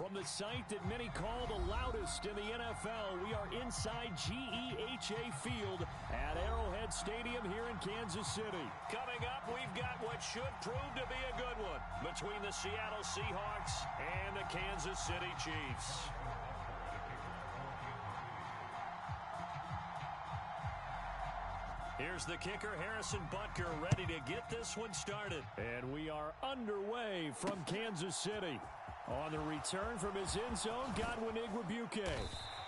From the site that many call the loudest in the NFL, we are inside GEHA Field at Arrowhead Stadium here in Kansas City. Coming up, we've got what should prove to be a good one between the Seattle Seahawks and the Kansas City Chiefs. Here's the kicker, Harrison Butker, ready to get this one started. And we are underway from Kansas City. On the return from his end zone, Godwin Igwebuike.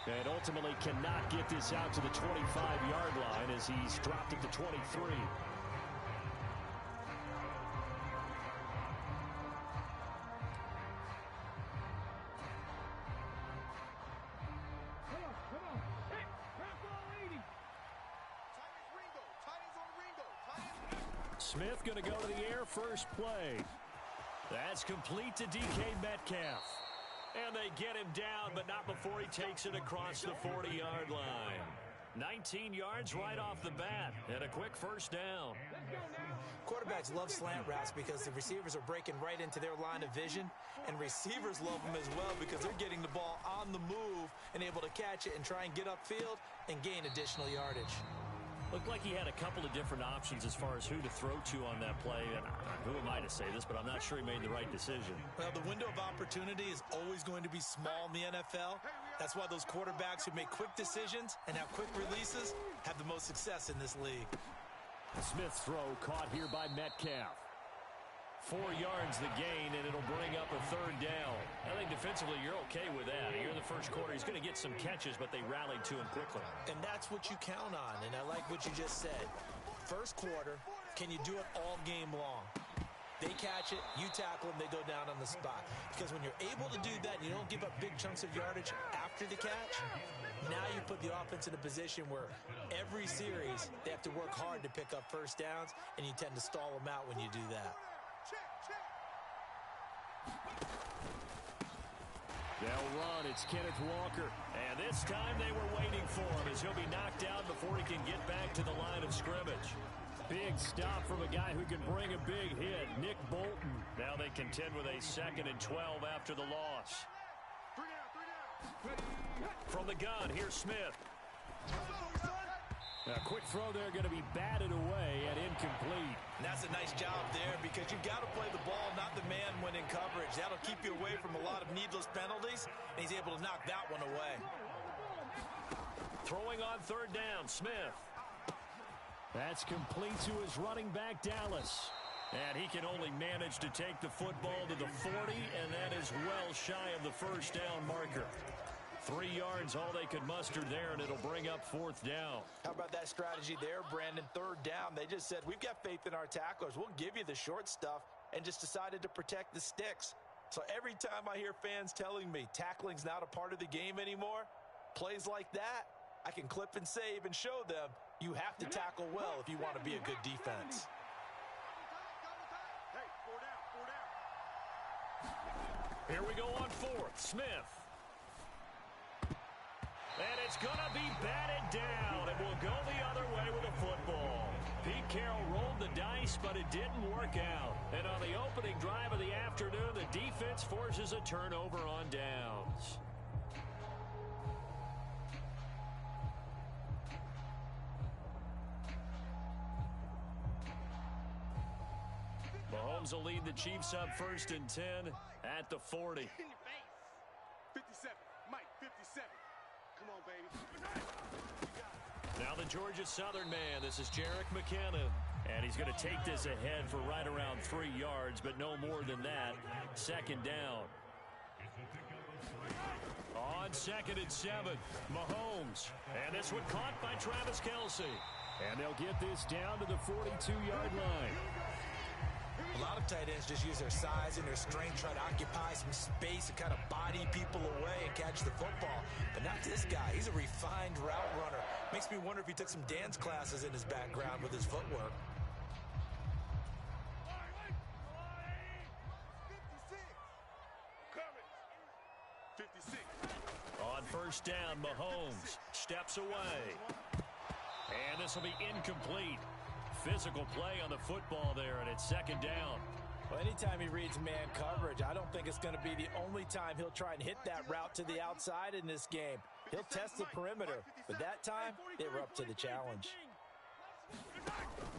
And ultimately cannot get this out to the 25-yard line as he's dropped it to 23. Smith going to go to the air first play. That's complete to DK Metcalf. And they get him down, but not before he takes it across the 40-yard line. 19 yards right off the bat, and a quick first down. Quarterbacks love slant routes because the receivers are breaking right into their line of vision, and receivers love them as well because they're getting the ball on the move and able to catch it and try and get upfield and gain additional yardage. Looked like he had a couple of different options as far as who to throw to on that play. And who am I to say this, but I'm not sure he made the right decision. Well, the window of opportunity is always going to be small in the NFL. That's why those quarterbacks who make quick decisions and have quick releases have the most success in this league. Smith's throw caught here by Metcalf. 4 yards the gain, and it'll bring up a third down. I think defensively you're okay with that. Here in the first quarter, he's going to get some catches, but they rallied to him quickly. And that's what you count on, and I like what you just said. First quarter, can you do it all game long? They catch it, you tackle them, they go down on the spot. Because when you're able to do that and you don't give up big chunks of yardage after the catch, now you put the offense in a position where every series they have to work hard to pick up first downs, and you tend to stall them out when you do that. They'll run. It's Kenneth Walker. And this time they were waiting for him as he'll be knocked out before he can get back to the line of scrimmage. Big stop from a guy who can bring a big hit, Nick Bolton. Now they contend with a 2nd and 12 after the loss. From the gun, here's Smith. A quick throw there going to be batted away and incomplete. And that's a nice job there because you've got to play the ball, not the man when in coverage. That'll keep you away from a lot of needless penalties, and he's able to knock that one away. Throwing on third down, Smith. That's complete to his running back, Dallas. And he can only manage to take the football to the 40, and that is well shy of the first down marker. 3 yards, all they could muster there, and it'll bring up 4th down. How about that strategy there, Brandon? 3rd down. They just said, we've got faith in our tacklers. We'll give you the short stuff, and just decided to protect the sticks. So every time I hear fans telling me tackling's not a part of the game anymore, plays like that, I can clip and save and show them you have to tackle well if you want to be a good defense. Here we go on 4th. Smith. And it's going to be batted down, and we'll go the other way with the football. Pete Carroll rolled the dice, but it didn't work out. And on the opening drive of the afternoon, the defense forces a turnover on downs. Mahomes will lead the Chiefs up 1st and 10 at the 40. 57, Mike, 57. Come on, baby. Now the Georgia Southern man. This is Jerick McKinnon. And he's going to take this ahead for right around 3 yards, but no more than that. 2nd down. On 2nd and 7, Mahomes. And this one caught by Travis Kelce. And they'll get this down to the 42-yard line. A lot of tight ends just use their size and their strength, try to occupy some space and kind of body people away and catch the football. But not this guy. He's a refined route runner. Makes me wonder if he took some dance classes in his background with his footwork. 56. On 1st down, Mahomes steps away. And this will be incomplete. Physical play on the football there, and it's 2nd down. Well, anytime he reads man coverage, I don't think it's going to be the only time he'll try and hit that route to the outside in this game. He'll test the perimeter, but that time, they were up to the challenge.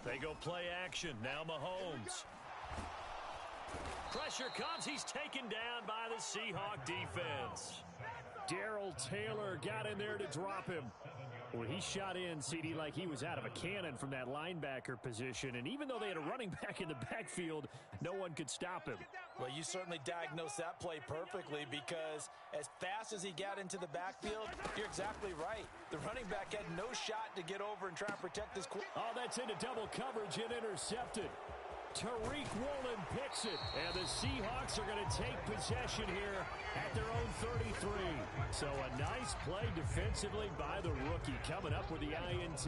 They go play action. Now Mahomes. Pressure comes. He's taken down by the Seahawk defense. Darrell Taylor got in there to drop him. Well, he shot in, CD, like he was out of a cannon from that linebacker position. And even though they had a running back in the backfield, no one could stop him. Well, you certainly diagnosed that play perfectly because as fast as he got into the backfield, you're exactly right. The running back had no shot to get over and try and protect his quarterback. Oh, that's into double coverage and intercepted. Tariq Woolen picks it, and the Seahawks are going to take possession here at their own 33. So a nice play defensively by the rookie, coming up with the INT.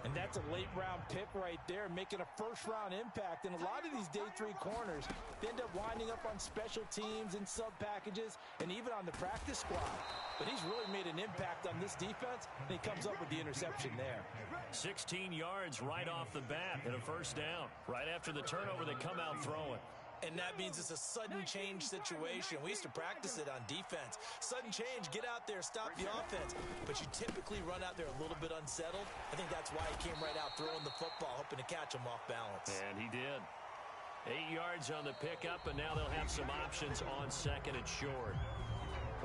And that's a late-round pick right there, making a first-round impact. And a lot of these day three corners, they end up winding up on special teams and sub-packages and even on the practice squad. But he's really made an impact on this defense, and he comes up with the interception there. 16 yards right off the bat and a first down. Right after the turnover, they come out throwing. And that means it's a sudden change situation. We used to practice it on defense. Sudden change, get out there, stop the offense. But you typically run out there a little bit unsettled. I think that's why he came right out throwing the football, hoping to catch him off balance. And he did. 8 yards on the pickup, and now they'll have some options on second and short.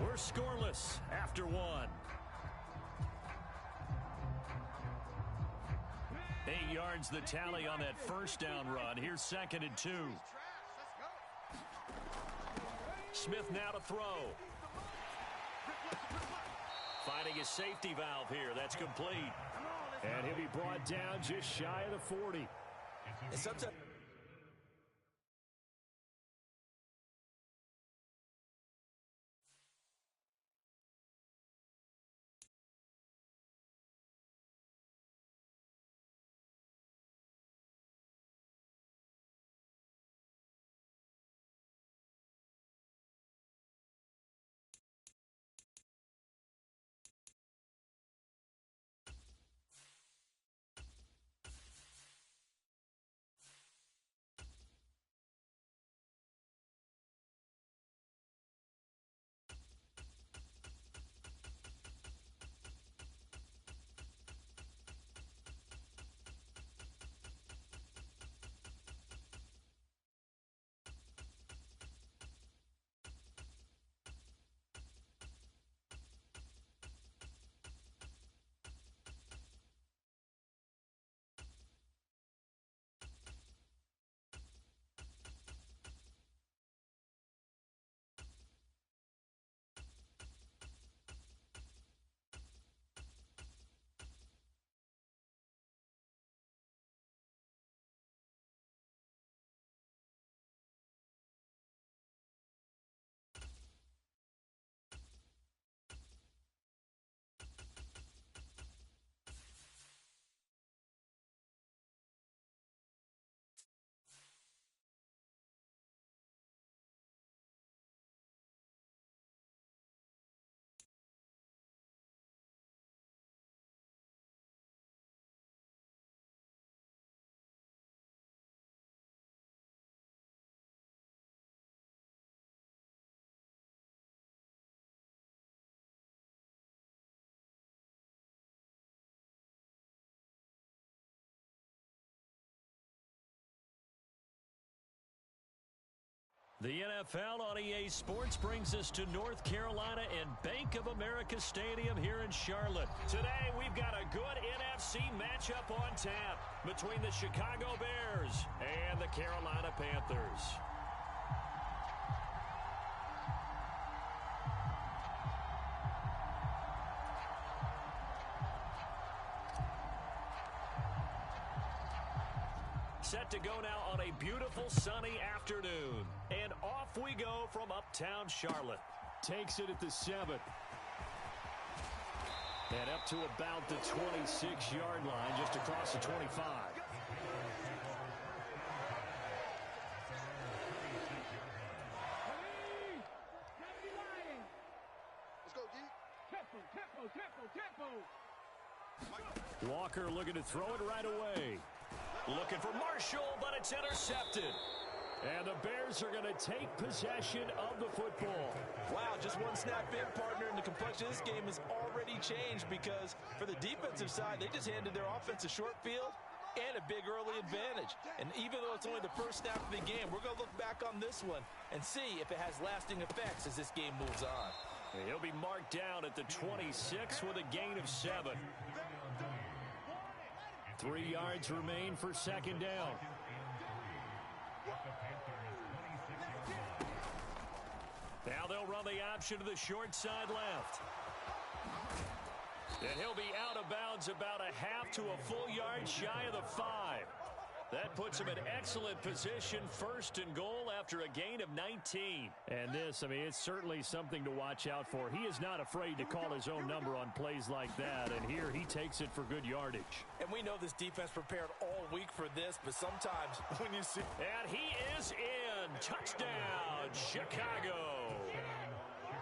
We're scoreless after one. 8 yards the tally on that first down run. Here's second and 2. Smith now to throw. Finding a safety valve here. That's complete. And he'll be brought down just shy of the 40. And sometimes the NFL on EA Sports brings us to North Carolina and Bank of America Stadium here in Charlotte. Today, we've got a good NFC matchup on tap between the Chicago Bears and the Carolina Panthers. Set to go now on a beautiful sunny afternoon. And off we go from uptown Charlotte. Takes it at the 7. And up to about the 26-yard line, just across the 25. Let's go, D. Tempo. Walker looking to throw it right away. Looking for Marshall, but it's intercepted. And the Bears are going to take possession of the football. Wow, just one snap in, partner, and the complexion of this game has already changed because for the defensive side, they just handed their offense a short field and a big early advantage. And even though it's only the first snap of the game, we're going to look back on this one and see if it has lasting effects as this game moves on. He'll be marked down at the 26 with a gain of 7. 3 yards remain for second down. Now they'll run the option to the short side left. And he'll be out of bounds about a half to a full yard shy of the 5. That puts him in excellent position, first and goal after a gain of 19. And this, I mean, it's certainly something to watch out for. He is not afraid to call his own number on plays like that, and here he takes it for good yardage. And we know this defense prepared all week for this, but sometimes when you see... And he is in. Touchdown, Chicago.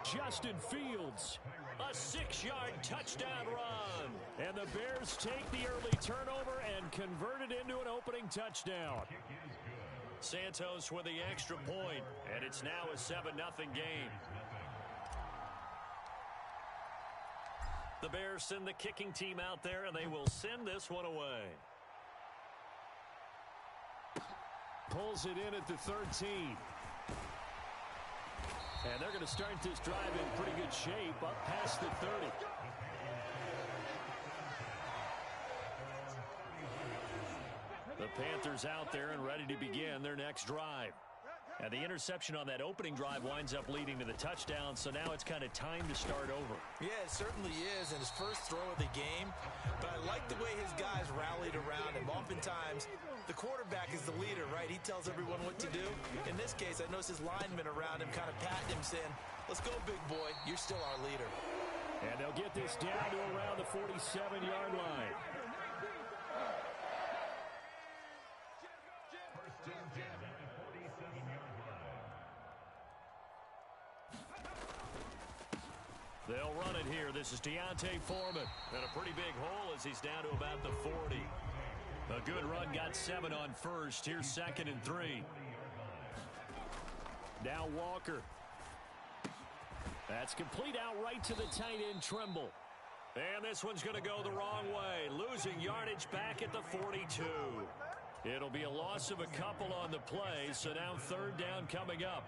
Justin Fields, a 6-yard touchdown run. And the Bears take the early turnover and convert it into an opening touchdown. Santos with the extra point, and it's now a 7-0 game. The Bears send the kicking team out there, and they will send this one away. Pulls it in at the 13. And they're going to start this drive in pretty good shape up past the 30. The Panthers out there and ready to begin their next drive. And the interception on that opening drive winds up leading to the touchdown, so now it's kind of time to start over. Yeah, it certainly is in his first throw of the game. But I like the way his guys rallied around him. Oftentimes, the quarterback is the leader, right? He tells everyone what to do. In this case, I noticed his linemen around him kind of patting him, saying, let's go, big boy. You're still our leader. And they'll get this down to around the 47-yard line. They'll run it here. This is Deontay Foreman. And a pretty big hole as he's down to about the 40. A good run, got 7 on first. Here's 2nd and 3. Now Walker. That's complete out right to the tight end, Tremble. And this one's going to go the wrong way. Losing yardage back at the 42. It'll be a loss of a couple on the play, so now 3rd down coming up.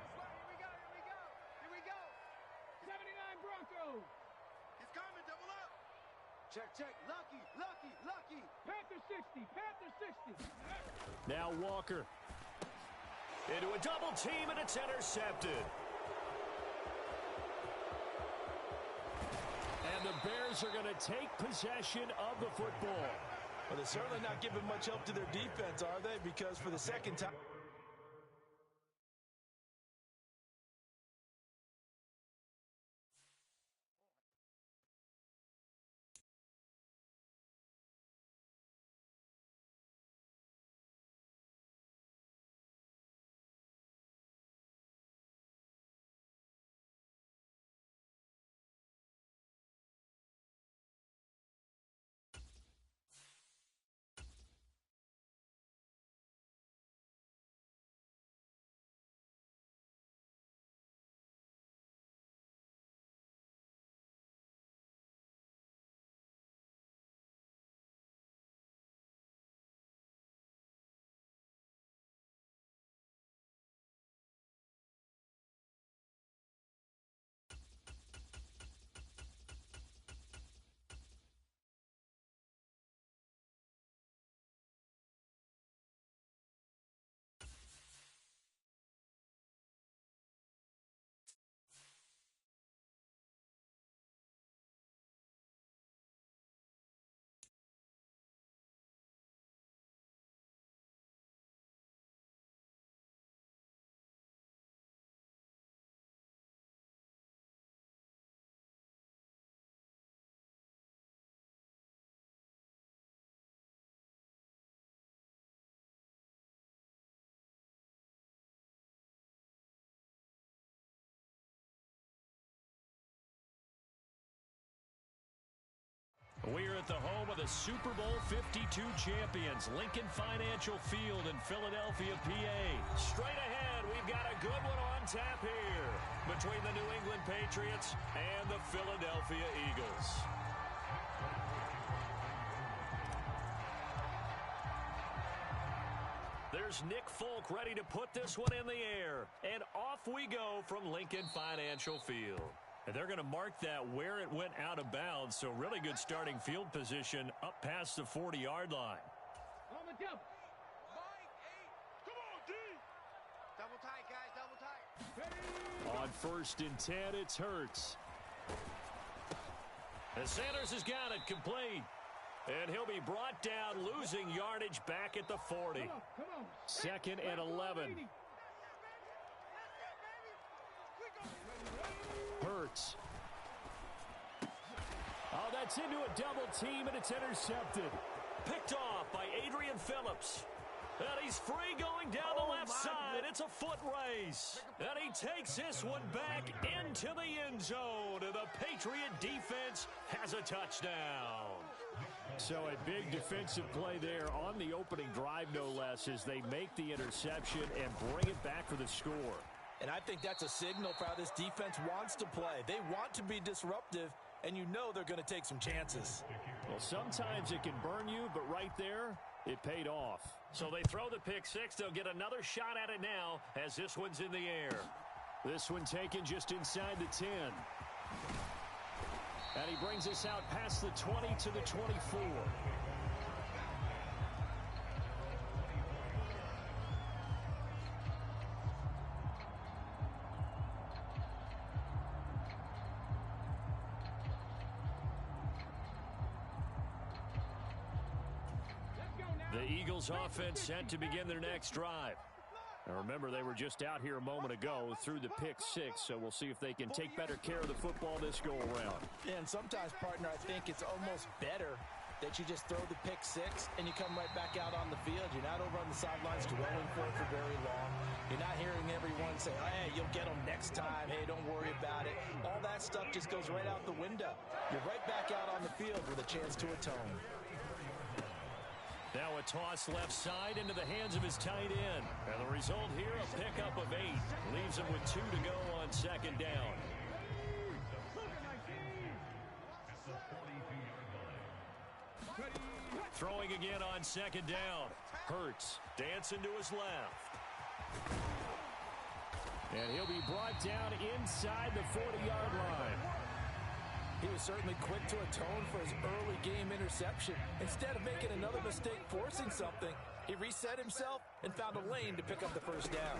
Check. Lucky. Panther 60. Now Walker. Into a double team, and it's intercepted. And the Bears are going to take possession of the football. Well, they're certainly not giving much help to their defense, are they? Because for the second time... We're at the home home of the Super Bowl 52 champions, Lincoln Financial Field in Philadelphia, PA. Straight ahead, we've got a good one on tap here between the New England Patriots and the Philadelphia Eagles. There's Nick Folk ready to put this one in the air. And off we go from Lincoln Financial Field. And they're going to mark that where it went out of bounds. So really good starting field position up past the 40-yard line. Double tight, guys, double tight. On 1st and 10, it's Hurts. And Sanders has got it complete. And he'll be brought down, losing yardage back at the 40. 2nd and 11. Hurts. Oh, that's into a double team, and it's intercepted. Picked off by Adrian Phillips. And he's free going down the left side. It's a foot race. And he takes this one back into the end zone. And the Patriot defense has a touchdown. So a big defensive play there on the opening drive, no less, as they make the interception and bring it back for the score. And I think that's a signal for how this defense wants to play. They want to be disruptive, and you know they're going to take some chances. Well, sometimes it can burn you, but right there, it paid off. So they throw the pick six. They'll get another shot at it now as this one's in the air. This one taken just inside the 10. And he brings us out past the 20 to the 24. The Eagles offense set to begin their next drive. And remember, they were just out here a moment ago through the pick six, so we'll see if they can take better care of the football this go-around. And sometimes, partner, I think it's almost better that you just throw the pick six and you come right back out on the field. You're not over on the sidelines dwelling for it for very long. You're not hearing everyone say, hey, you'll get them next time. Hey, don't worry about it. All that stuff just goes right out the window. You're right back out on the field with a chance to atone. Now a toss left side into the hands of his tight end. And the result here, a pickup of 8. Leaves him with 2 to go on 2nd down. Throwing again on 2nd down. Hurts dancing to his left. And he'll be brought down inside the 40-yard line. He was certainly quick to atone for his early game interception. Instead of making another mistake forcing something, he reset himself and found a lane to pick up the first down.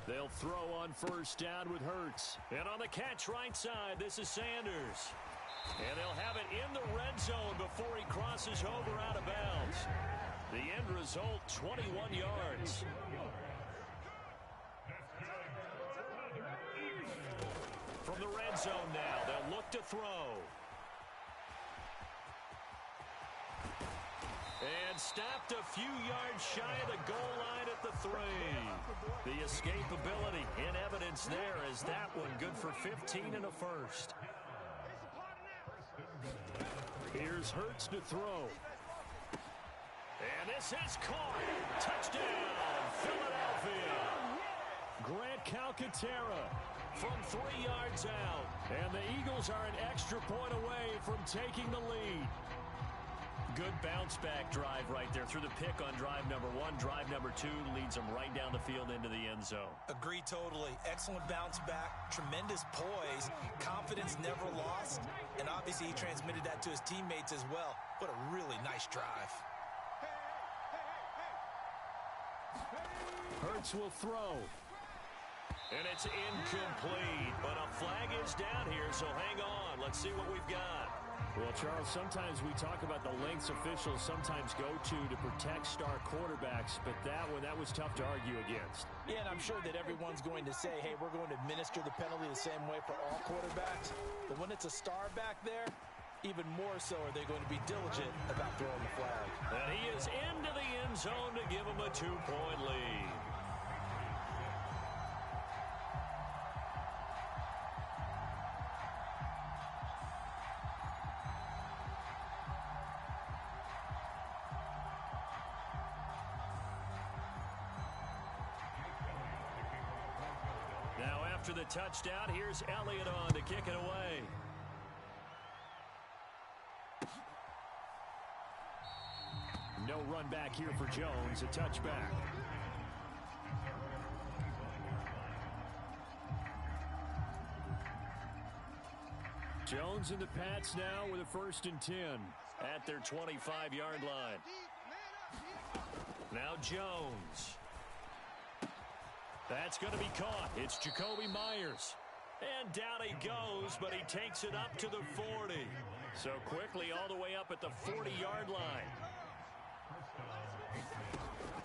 They'll throw on 1st down with Hurts. And on the catch right side, this is Sanders. And they'll have it in the red zone before he crosses over out of bounds. The end result, 21 yards. From the red zone now, they'll look to throw. And stopped a few yards shy of the goal line at the 3. The escapability in evidence there as that one good for 15 and a first. Here's Hurts to throw. And this is caught. Touchdown, Philadelphia. Grant Calcaterra from 3 yards out. And the Eagles are an extra point away from taking the lead. Good bounce-back drive right there through the pick on drive number 1. Drive number 2 leads them right down the field into the end zone. Agree totally. Excellent bounce back. Tremendous poise. Confidence never lost. And obviously he transmitted that to his teammates as well. What a really nice drive. Hurts will throw. And it's incomplete. But a flag is down here, so hang on. Let's see what we've got. Well, Charles, sometimes we talk about the lengths officials sometimes go to protect star quarterbacks, but that was tough to argue against. Yeah, and I'm sure that everyone's going to say, hey, we're going to administer the penalty the same way for all quarterbacks. But when it's a star back there, even more so are they going to be diligent about throwing the flag. And he is into the end zone to give him a 2-point lead. After the touchdown, here's Elliott on to kick it away. No run back here for Jones, a touchback. Jones and the Pats now with a 1st and 10 at their 25-yard line. Now Jones. That's going to be caught. It's Jacoby Myers. And down he goes, but he takes it up to the 40. So quickly all the way up at the 40-yard line.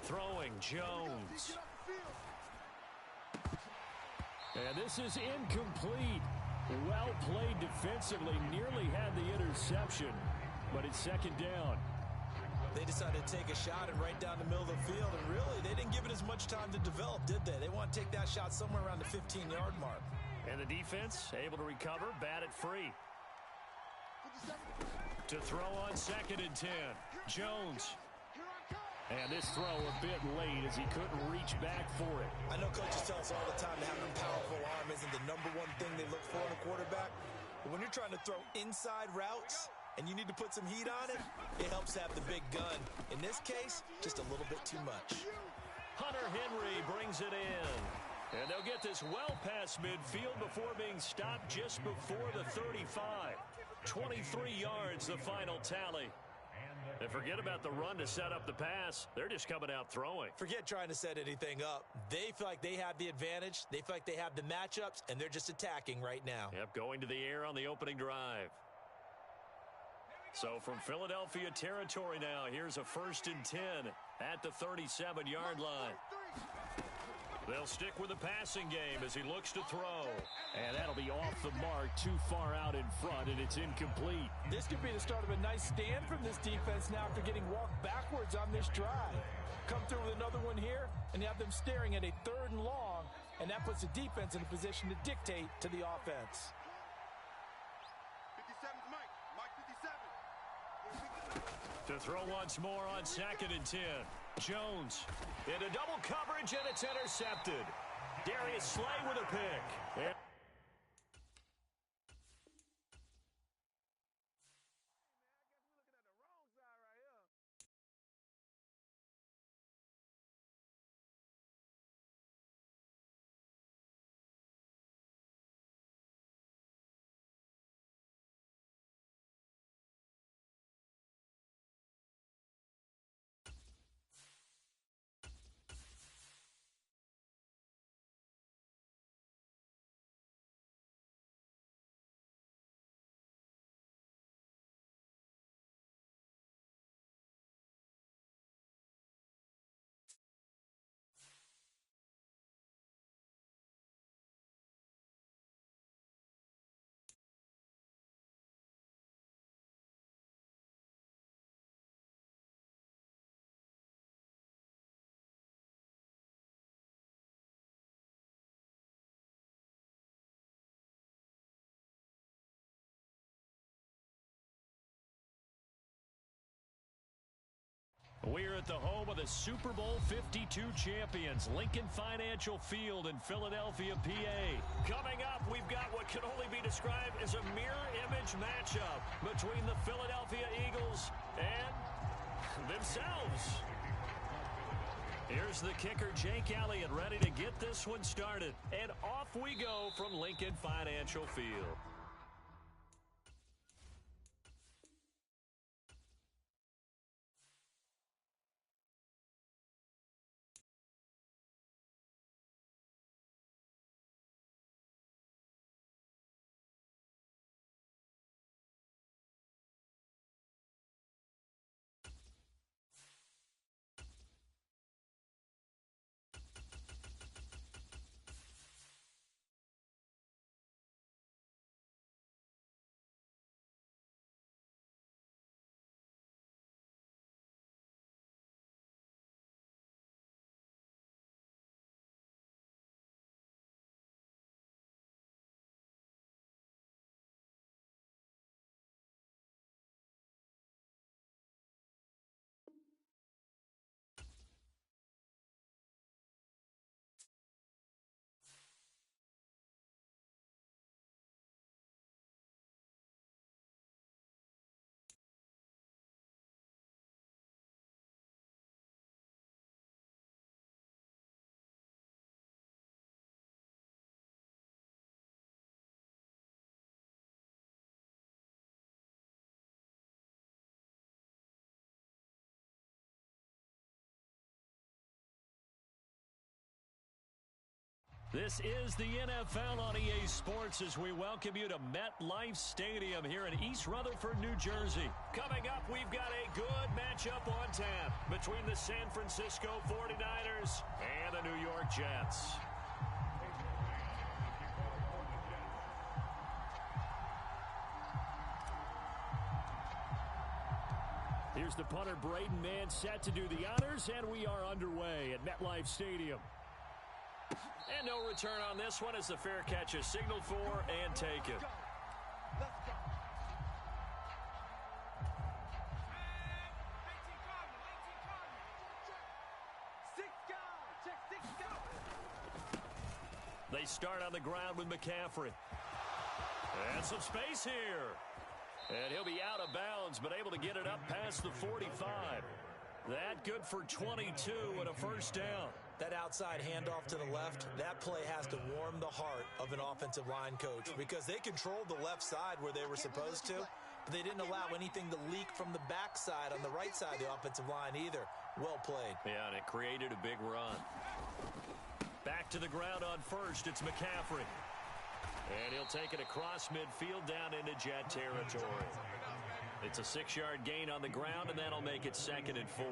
Throwing Jones. And this is incomplete. Well played defensively. Nearly had the interception, but it's 2nd down. They decided to take a shot and right down the middle of the field, and really, they didn't give it as much time to develop, did they? They want to take that shot somewhere around the 15-yard mark. And the defense able to recover, bat it free. To throw on 2nd and 10. Jones. And this throw a bit late as he couldn't reach back for it. I know coaches tell us all the time that having a powerful arm isn't the #1 thing they look for in a quarterback. But when you're trying to throw inside routes and you need to put some heat on it, it helps to have the big gun. In this case, just a little bit too much. Hunter Henry brings it in. And they'll get this well past midfield before being stopped just before the 35. 23 yards, the final tally. And forget about the run to set up the pass. They're just coming out throwing. Forget trying to set anything up. They feel like they have the advantage. They feel like they have the matchups, and they're just attacking right now. Yep, going to the air on the opening drive. So from Philadelphia territory now, here's a 1st and 10 at the 37-yard line. They'll stick with the passing game as he looks to throw. And that'll be off the mark, too far out in front, and it's incomplete. This could be the start of a nice stand from this defense now after getting walked backwards on this drive. Come through with another one here, and you have them staring at a 3rd and long, and that puts the defense in a position to dictate to the offense. 57's Mike. Mike 57. To throw once more on 2nd and 10. Jones into double coverage, and it's intercepted. Darius Slay with a pick. We're at the home of the Super Bowl 52 champions, Lincoln Financial Field in Philadelphia, PA. Coming up, we've got what can only be described as a mirror image matchup between the Philadelphia Eagles and themselves. Here's the kicker, Jake Elliott, ready to get this one started. And off we go from Lincoln Financial Field. This is the NFL on EA Sports as we welcome you to MetLife Stadium here in East Rutherford, New Jersey. Coming up, we've got a good matchup on tap between the San Francisco 49ers and the New York Jets. Here's the punter, Braden Mann, set to do the honors, and we are underway at MetLife Stadium. And no return on this one as the fair catch is signaled for and taken. They start on the ground with McCaffrey. And some space here. And he'll be out of bounds, but able to get it up past the 45. That good for 22 and a first down. That outside handoff to the left, that play has to warm the heart of an offensive line coach because they controlled the left side where they were supposed to, but they didn't allow anything to leak from the backside on the right side of the offensive line either. Well played. Yeah, and it created a big run. Back to the ground on first, it's McCaffrey. And he'll take it across midfield down into Jet territory. It's a 6-yard gain on the ground, and that'll make it 2nd and 4.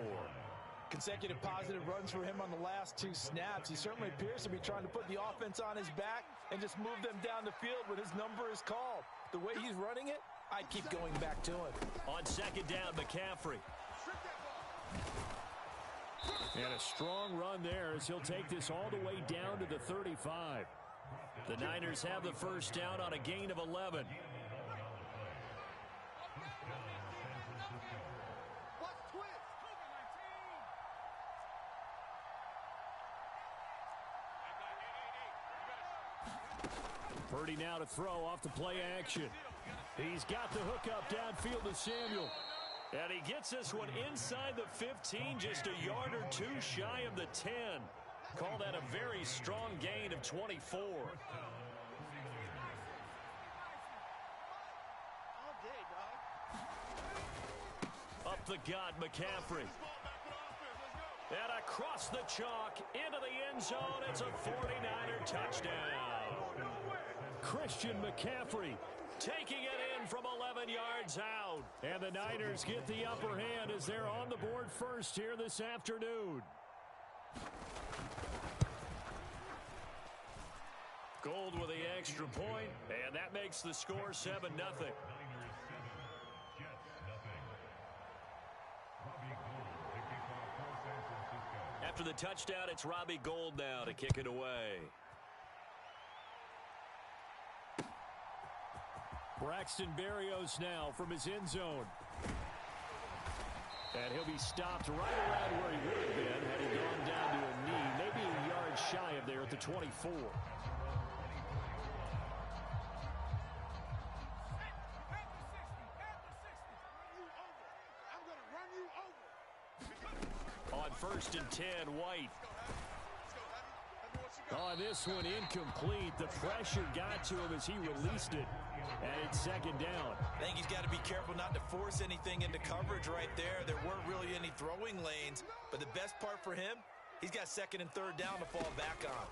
Consecutive positive runs for him on the last 2 snaps. He certainly appears to be trying to put the offense on his back and just move them down the field when his number is called. The way he's running it, I keep going back to him. On 2nd down, McCaffrey. And a strong run there as he'll take this all the way down to the 35. The Niners have the first down on a gain of 11. Purdy now to throw off the play action. He's got the hookup downfield to Samuel. And he gets this one inside the 15, just a yard or 2 shy of the 10. Call that a very strong gain of 24. Up the gut, McCaffrey. And across the chalk, into the end zone, it's a 49er touchdown. Christian McCaffrey taking it in from 11 yards out. And the Niners get the upper hand as they're on the board first here this afternoon. Gold with the extra point, and that makes the score 7-0. After the touchdown, it's Robbie Gould now to kick it away. Braxton Berrios now from his end zone. And he'll be stopped right around where he would have been had he gone down to a knee, maybe a yard shy of there at the 24. On 1st and 10, White. On this one, incomplete. The pressure got to him as he released it. And it's 2nd down. I think he's got to be careful not to force anything into coverage right there. There weren't really any throwing lanes. But the best part for him, he's got 2nd and 3rd down to fall back on.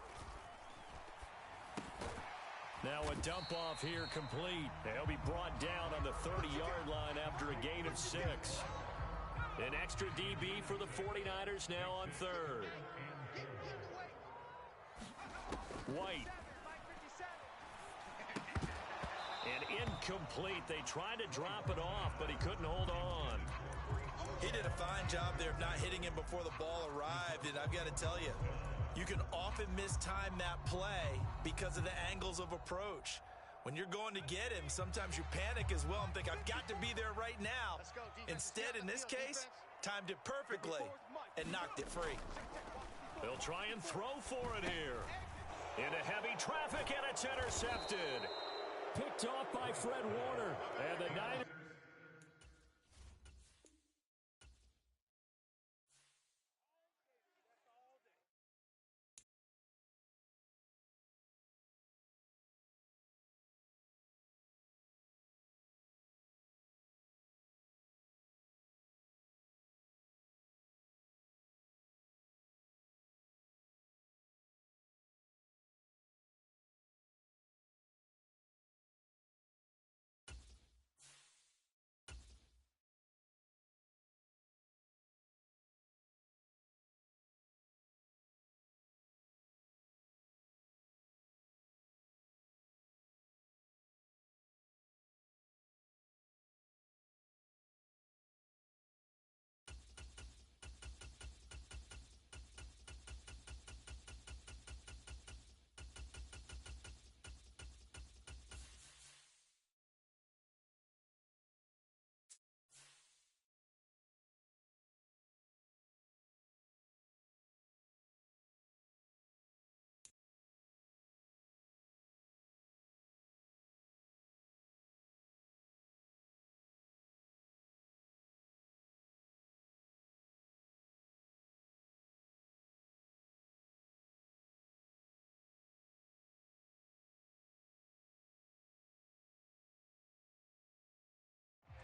Now a dump off here complete. He'll be brought down on the 30-yard line after a gain of 6. An extra DB for the 49ers now on 3rd. White. And incomplete. They tried to drop it off, but he couldn't hold on. He did a fine job there of not hitting him before the ball arrived, and I've got to tell you, you can often mistime that play because of the angles of approach. When you're going to get him, sometimes you panic as well and think, I've got to be there right now. Instead, in this case, timed it perfectly and knocked it free. They'll try and throw for it here. Into heavy traffic, and it's intercepted. Picked off by Fred Warner. And the Niners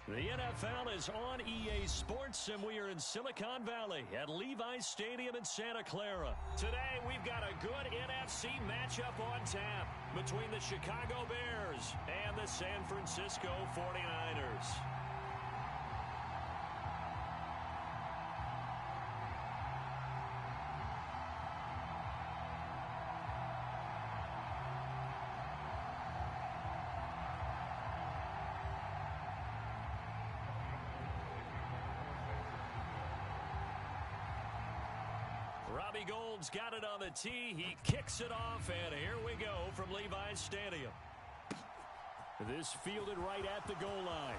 The NFL is on EA Sports, and we are in Silicon Valley at Levi's Stadium in Santa Clara. Today, we've got a good NFC matchup on tap between the Chicago Bears and the San Francisco 49ers. Robbie Gould's got it on the tee. He kicks it off, and here we go from Levi's Stadium. This fielded right at the goal line.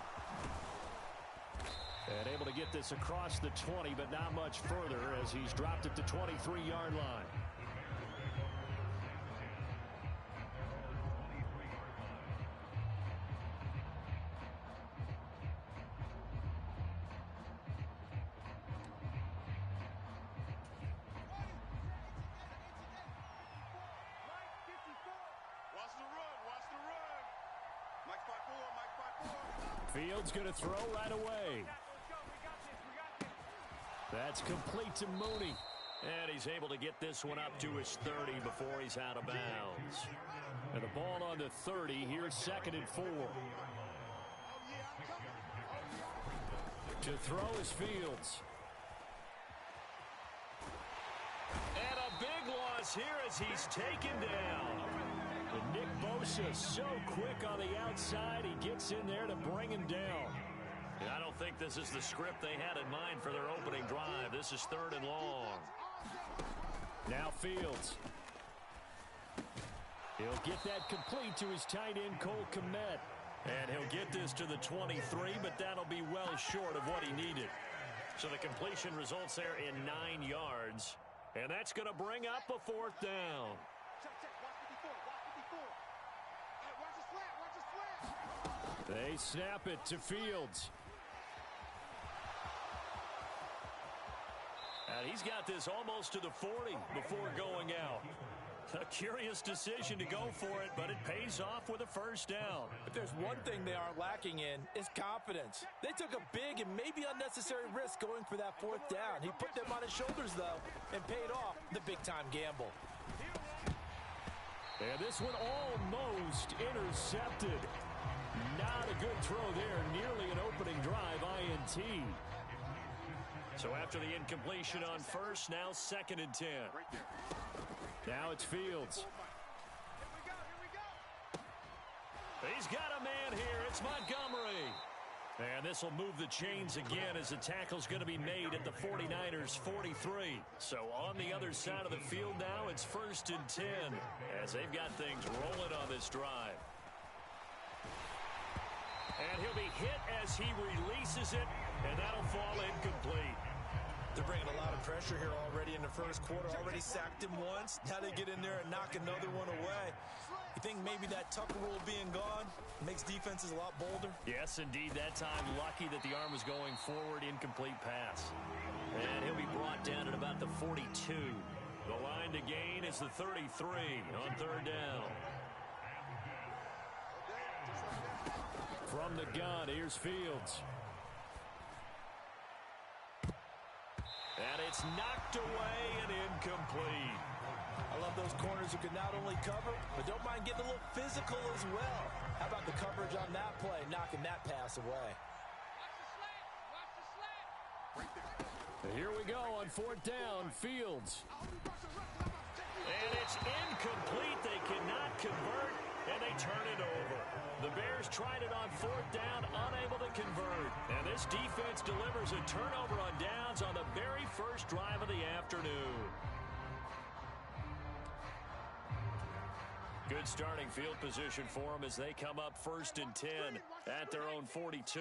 And able to get this across the 20, but not much further as he's dropped it to 23-yard line. Fields going to throw right away. That's complete to Mooney. And he's able to get this one up to his 30 before he's out of bounds. And the ball on the 30. Here's 2nd and 4. To throw is Fields. And a big loss here as he's taken down. And Nick Bosa so quick on the outside. He gets in there to bring him down. And I don't think this is the script they had in mind for their opening drive. This is 3rd and long. Now Fields. He'll get that complete to his tight end, Cole Kmet. And he'll get this to the 23, but that'll be well short of what he needed. So the completion results there in 9 yards. And that's going to bring up a 4th down. They snap it to Fields. And he's got this almost to the 40 before going out. A curious decision to go for it, but it pays off with a 1st down. If there's one thing they aren't lacking in, it's confidence. They took a big and maybe unnecessary risk going for that 4th down. He put them on his shoulders, though, and paid off the big-time gamble. And this one almost intercepted. Not a good throw there. Nearly an opening drive, INT. So after the incompletion on 1st, now 2nd and 10. Now it's Fields. He's got a man here. It's Montgomery. And this will move the chains again as the tackle's going to be made at the 49ers 43. So on the other side of the field now, it's 1st and 10 as they've got things rolling on this drive. And he'll be hit as he releases it, and that'll fall incomplete. They're bringing a lot of pressure here already in the 1st quarter. Already sacked him once. Now they get in there and knock another one away. You think maybe that Tucker rule being gone makes defenses a lot bolder? Yes, indeed. That time, lucky that the arm was going forward. Incomplete pass. And he'll be brought down at about the 42. The line to gain is the 33 on 3rd down. From the gun, here's Fields. And it's knocked away and incomplete. I love those corners who can not only cover, but don't mind getting a little physical as well. How about the coverage on that play, knocking that pass away? Here we go on 4th down, Fields. And it's incomplete. They cannot convert, and they turn it over. The Bears tried it on 4th down, unable to convert. And this defense delivers a turnover on downs on the very first drive of the afternoon. Good starting field position for them as they come up 1st and 10 at their own 42.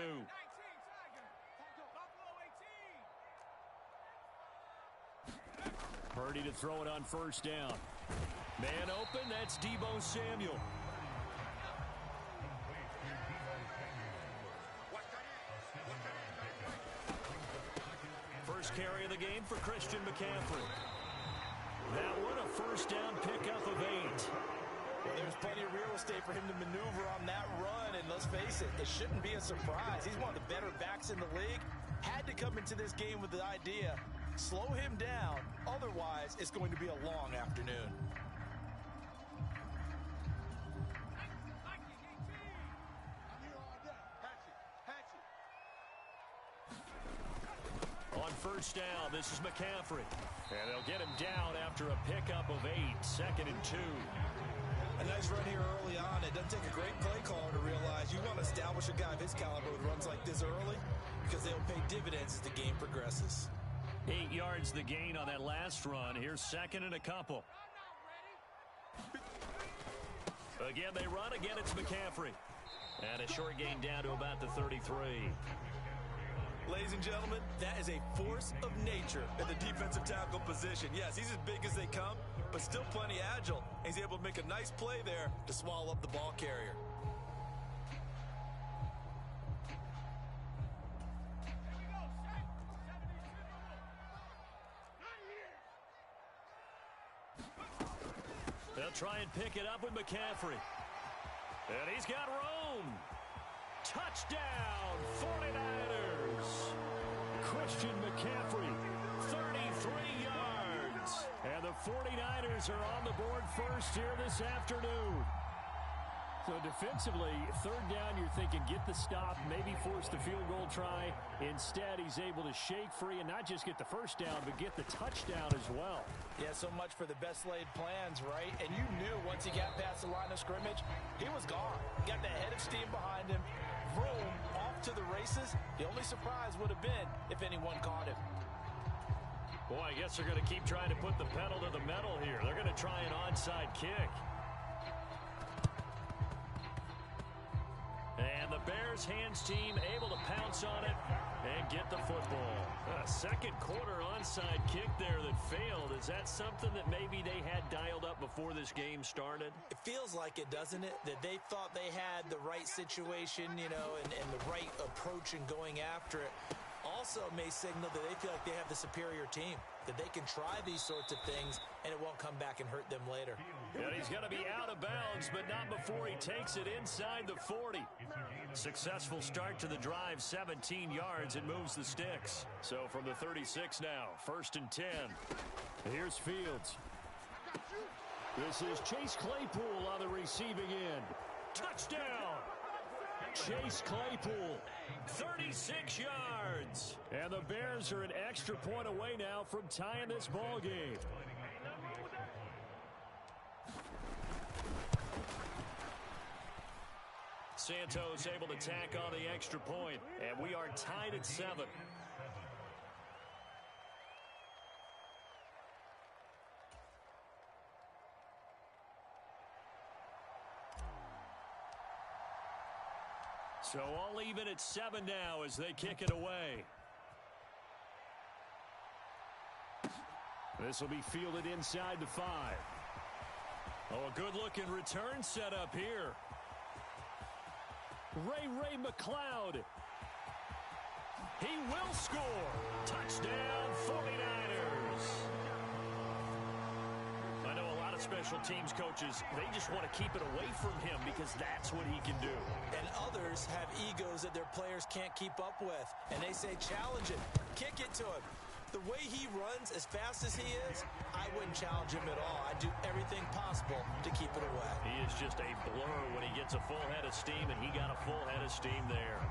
Purdy to throw it on 1st down. Man open, that's Deebo Samuel. First carry of the game for Christian McCaffrey. That one a 1st down pickup of 8. Well, there's plenty of real estate for him to maneuver on that run, and let's face it, it shouldn't be a surprise. He's one of the better backs in the league. Had to come into this game with the idea, slow him down, otherwise it's going to be a long afternoon. On first down, this is McCaffrey. And they'll get him down after a pickup of 8, 2nd and 2. A nice run here early on. It doesn't take a great play caller to realize you want to establish a guy of his caliber with runs like this early because they'll pay dividends as the game progresses. 8 yards the gain on that last run. Here's 2nd and a couple. Again, they run. Again, it's McCaffrey. And a short gain down to about the 33. Ladies and gentlemen, that is a force of nature at the defensive tackle position. Yes, he's as big as they come, but still plenty agile. He's able to make a nice play there to swallow up the ball carrier. They'll try and pick it up with McCaffrey. And he's got room. Touchdown, 49ers. Christian McCaffrey, 33 yards. And the 49ers are on the board first here this afternoon. So defensively, 3rd down, you're thinking get the stop, maybe force the field goal try. Instead, he's able to shake free and not just get the first down, but get the touchdown as well. Yeah, so much for the best laid plans, right? And you knew once he got past the line of scrimmage, he was gone. Got the head of steam behind him. Vroom, off to the races. The only surprise would have been if anyone caught him. Boy, I guess they're going to keep trying to put the pedal to the metal here. They're going to try an onside kick. And the Bears hands team able to pounce on it and get the football. A second quarter onside kick there that failed. Is that something that maybe they had dialed up before this game started? It feels like it, doesn't it? That they thought they had the right situation, you know, and the right approach in going after it. Also may signal that they feel like they have the superior team, that they can try these sorts of things and it won't come back and hurt them later. And he's going to be out of bounds, but not before he takes it inside the 40. Successful start to the drive, 17 yards, and moves the sticks. So from the 36 now, 1st and 10. Here's Fields. This is Chase Claypool on the receiving end. Touchdown! Chase Claypool, 36 yards. And the Bears are an extra point away now from tying this ball game. Santos able to tack on the extra point, and we are tied at 7. So all even at 7 now as they kick it away. This will be fielded inside the 5. Oh, a good-looking return set up here. Ray McCloud. He will score. Touchdown, 49ers. I know a lot of special teams coaches, they just want to keep it away from him because that's what he can do. And others have egos that their players can't keep up with. And they say, challenge it. Kick it to him. The way he runs as fast as he is, I wouldn't challenge him at all. I'd do everything possible to keep it away. He is just a blur when he gets a full head of steam, and he got a full head of steam there.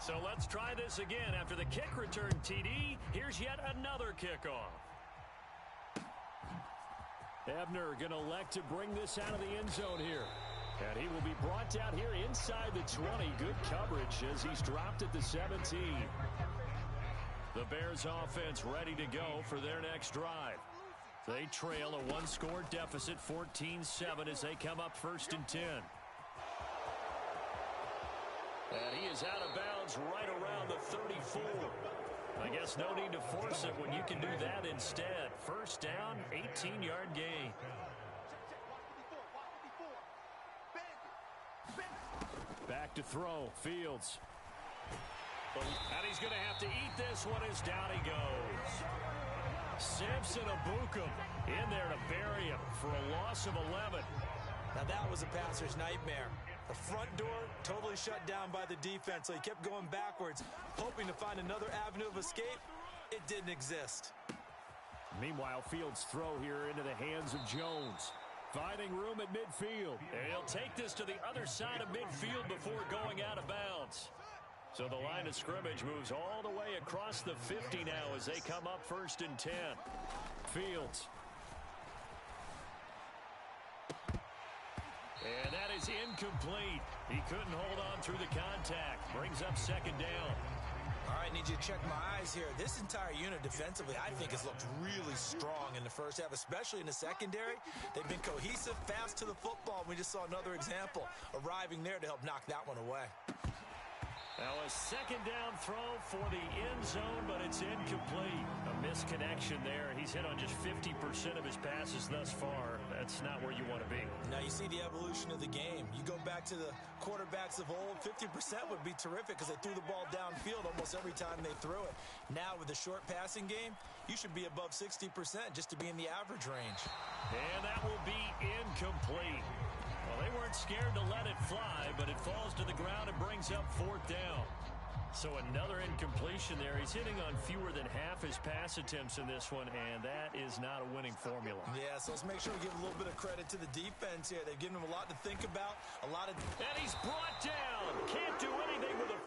So let's try this again. After the kick return TD, here's yet another kickoff. Ebner going to elect to bring this out of the end zone here. And he will be brought down here inside the 20. Good coverage as he's dropped at the 17. The Bears offense ready to go for their next drive. They trail a one-score deficit, 14-7, as they come up 1st and 10. And he is out of bounds right around the 34. I guess no need to force it when you can do that instead. 1st down, 18-yard gain. back to throw. Fields. And he's going to have to eat this one as down he goes. Samson Ebukam in there to bury him for a loss of 11. Now that was a passer's nightmare. The front door totally shut down by the defense, so he kept going backwards, hoping to find another avenue of escape. It didn't exist. Meanwhile, Fields' throw here into the hands of Jones. Finding room at midfield. And he'll take this to the other side of midfield before going out of bounds. So the line of scrimmage moves all the way across the 50 now as they come up 1st and 10. Fields. And that is incomplete. He couldn't hold on through the contact. Brings up 2nd down. All right, need you to check my eyes here. This entire unit defensively, I think, has looked really strong in the first half, especially in the secondary. They've been cohesive, fast to the football. We just saw another example arriving there to help knock that one away. Now a 2nd down throw for the end zone, but it's incomplete. A misconnection there. He's hit on just 50% of his passes thus far. That's not where you want to be. Now you see the evolution of the game. You go back to the quarterbacks of old, 50% would be terrific because they threw the ball downfield almost every time they threw it. Now with the short passing game, you should be above 60% just to be in the average range. And that will be incomplete. Well, they weren't scared to let it fly, but it falls to the ground and brings up 4th down. So another incompletion there. He's hitting on fewer than half his pass attempts in this one, and that is not a winning formula. Yeah, so let's make sure we give a little bit of credit to the defense here. They've given him a lot to think about, a lot of... And he's brought down. Can't do anything with a...